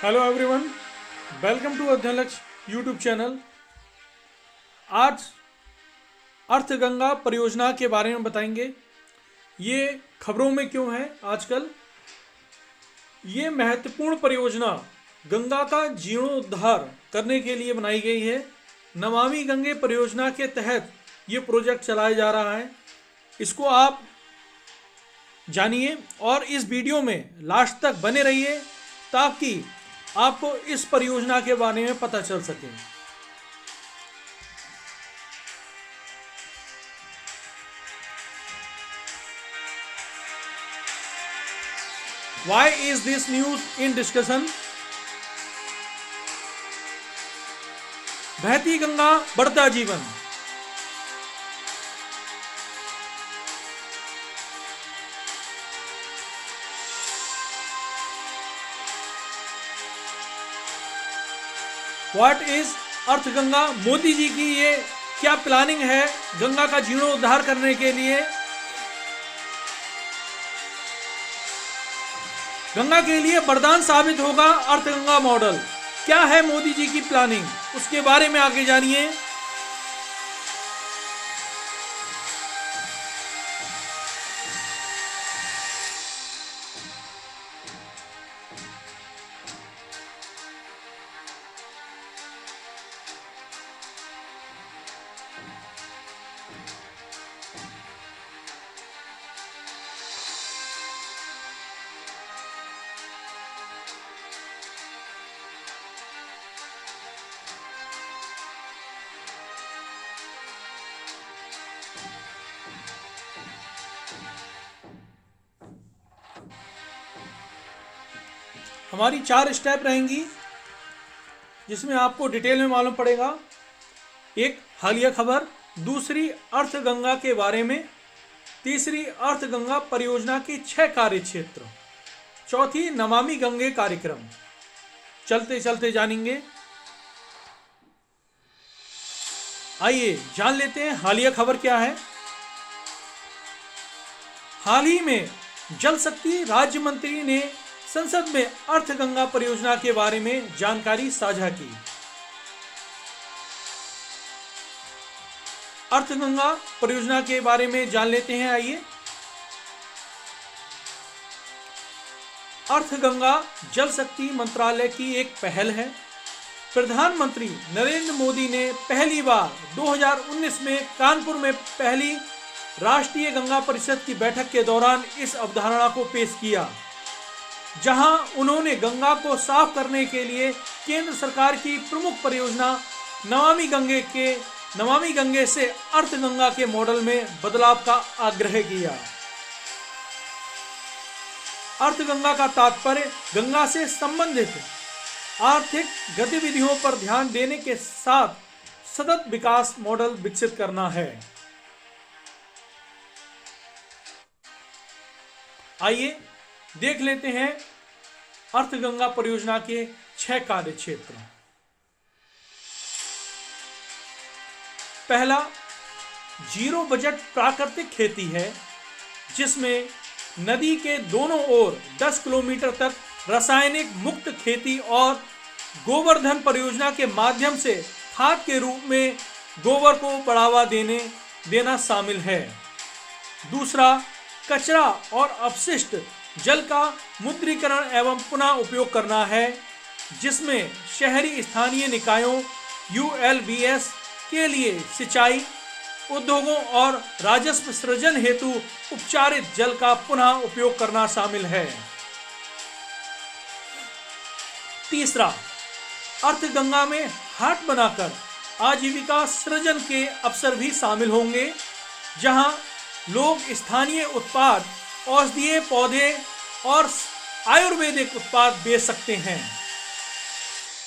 Hello everyone, welcome to अध्ययन YouTube channel. आज अर्थगंगा परियोजना के बारे में बताएंगे। ये खबरों में क्यों है आजकल। ये महत्वपूर्ण परियोजना गंगा का जीर्णोद्धार करने के लिए बनाई गई है। नमामि गंगे परियोजना के तहत ये प्रोजेक्ट चलाया जा रहा है। इसको आप जानिए और इस वीडियो में लास्ट तक बने रहिए ताकि आपको इस परियोजना के बारे में पता चल सके। Why is this news in discussion? बहती गंगा बढ़ता जीवन। What is Arthganga? मोदी जी की ये क्या प्लानिंग है गंगा का जीर्णोद्धार करने के लिए? गंगा के लिए वरदान साबित होगा अर्थगंगा मॉडल। क्या है मोदी जी की प्लानिंग, उसके बारे में आगे जानिए। हमारी 4 स्टेप रहेंगी जिसमें आपको डिटेल में मालूम पड़ेगा। एक, हालिया खबर। दूसरी, अर्थगंगा के बारे में। तीसरी, अर्थगंगा परियोजना की 6 कार्य क्षेत्र। चौथी, नमामि गंगे कार्यक्रम। चलते चलते जानेंगे। आइए जान लेते हैं हालिया खबर क्या है। हाल ही में जल शक्ति राज्य मंत्री ने संसद में अर्थगंगा परियोजना के बारे में जानकारी साझा की। अर्थगंगा परियोजना के बारे में जान लेते हैं। आइए। अर्थगंगा जल शक्ति मंत्रालय की एक पहल है। प्रधानमंत्री नरेंद्र मोदी ने पहली बार 2019 में कानपुर में पहली राष्ट्रीय गंगा परिषद की बैठक के दौरान इस अवधारणा को पेश किया, जहां उन्होंने गंगा को साफ करने के लिए केंद्र सरकार की प्रमुख परियोजना नमामि गंगे से अर्थगंगा के मॉडल में बदलाव का आग्रह किया। अर्थगंगा का तात्पर्य गंगा से संबंधित आर्थिक गतिविधियों पर ध्यान देने के साथ सतत विकास मॉडल विकसित करना है। आइए देख लेते हैं अर्थगंगा परियोजना के 6 कार्य क्षेत्र। पहला, जीरो बजट प्राकृतिक खेती है, जिसमें नदी के दोनों ओर 10 किलोमीटर तक रासायनिक मुक्त खेती और गोवर्धन परियोजना के माध्यम से खाद के रूप में गोबर को बढ़ावा देना शामिल है। दूसरा, कचरा और अपशिष्ट जल का मुद्रीकरण एवं पुनः उपयोग करना है, जिसमें शहरी स्थानीय निकायों ULBS के लिए सिंचाई, उद्योगों और राजस्व सृजन हेतु उपचारित जल का पुनः उपयोग करना शामिल है। तीसरा, अर्थगंगा में हाट बनाकर आजीविका सृजन के अवसर भी शामिल होंगे, जहां लोग स्थानीय उत्पाद, औषधीय पौधे और आयुर्वेदिक उत्पाद बेच सकते हैं।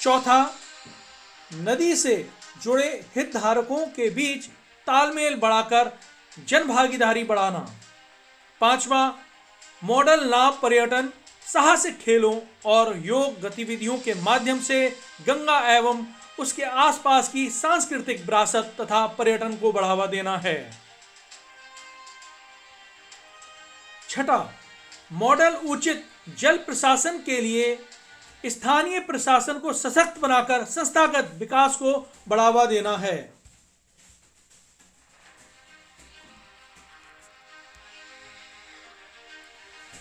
चौथा, नदी से जुड़े हितधारकों के बीच तालमेल बढ़ाकर जन भागीदारी बढ़ाना। पांचवा, मॉडल नाव पर्यटन, साहसिक खेलों और योग गतिविधियों के माध्यम से गंगा एवं उसके आसपास की सांस्कृतिक विरासत तथा पर्यटन को बढ़ावा देना है। छठा, मॉडल उचित जल प्रशासन के लिए स्थानीय प्रशासन को सशक्त बनाकर संस्थागत विकास को बढ़ावा देना है।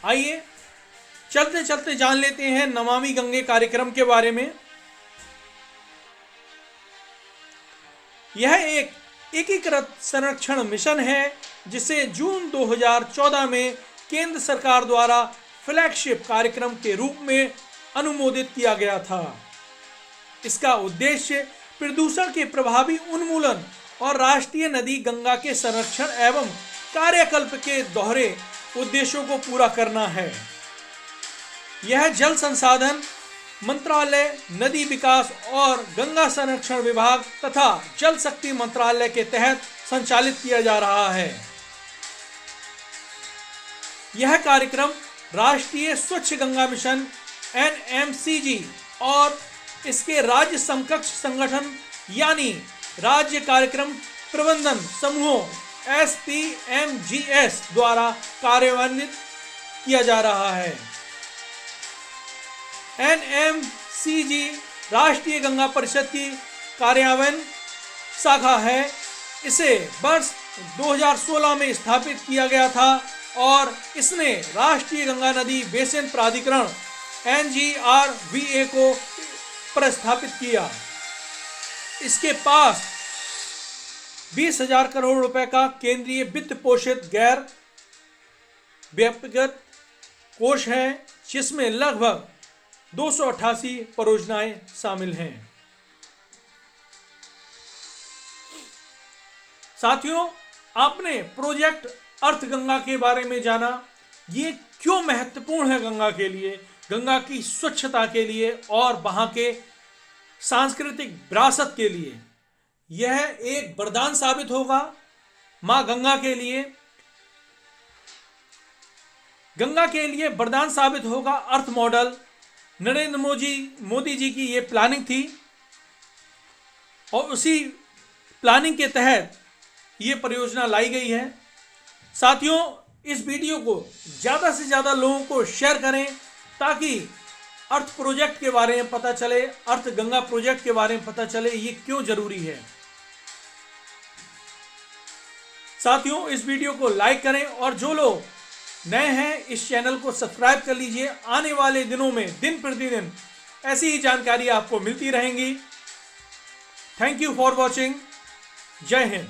आइए चलते चलते जान लेते हैं नमामि गंगे कार्यक्रम के बारे में। यह एक एकीकृत संरक्षण मिशन है जिसे जून 2014 में केंद्र सरकार द्वारा फ्लैगशिप कार्यक्रम के रूप में अनुमोदित किया गया था। इसका उद्देश्य प्रदूषण के प्रभावी उन्मूलन और राष्ट्रीय नदी गंगा के संरक्षण एवं कार्यकल्प के दोहरे उद्देश्यों को पूरा करना है। यह जल संसाधन मंत्रालय, नदी विकास और गंगा संरक्षण विभाग तथा जल शक्ति मंत्रालय के तहत संचालित किया जा रहा है। यह कार्यक्रम राष्ट्रीय स्वच्छ गंगा मिशन NMCG और इसके राज्य समकक्ष संगठन यानी राज्य कार्यक्रम प्रबंधन समूहों SPMGS द्वारा कार्यान्वित किया जा रहा है। NMCG राष्ट्रीय गंगा परिषद की कार्यान्वयन शाखा है। इसे वर्ष 2016 में स्थापित किया गया था और इसने राष्ट्रीय गंगा नदी बेसिन प्राधिकरण NGRVA को प्रस्थापित किया। इसके पास 20,000 करोड़ रुपए का केंद्रीय वित्त पोषित गैर व्यक्तिगत कोष है जिसमें लगभग 288 परियोजनाएं शामिल हैं। साथियों, आपने प्रोजेक्ट अर्थ गंगा के बारे में जाना। ये क्यों महत्वपूर्ण है गंगा के लिए, गंगा की स्वच्छता के लिए और वहां के सांस्कृतिक विरासत के लिए। यह एक वरदान साबित होगा मां गंगा के लिए। गंगा के लिए वरदान साबित होगा अर्थ मॉडल। नरेंद्र मोदी जी की ये प्लानिंग थी और उसी प्लानिंग के तहत ये परियोजना लाई गई है। साथियों, इस वीडियो को ज़्यादा से ज़्यादा लोगों को शेयर करें ताकि अर्थ प्रोजेक्ट के बारे में पता चले, अर्थ गंगा प्रोजेक्ट के बारे में पता चले ये क्यों जरूरी है। साथियों, इस वीडियो को लाइक करें और जो लोग नए हैं इस चैनल को सब्सक्राइब कर लीजिए। आने वाले दिनों में दिन प्रतिदिन ऐसी ही जानकारी आपको मिलती रहेंगी। Thank you for watching. जय हिंद।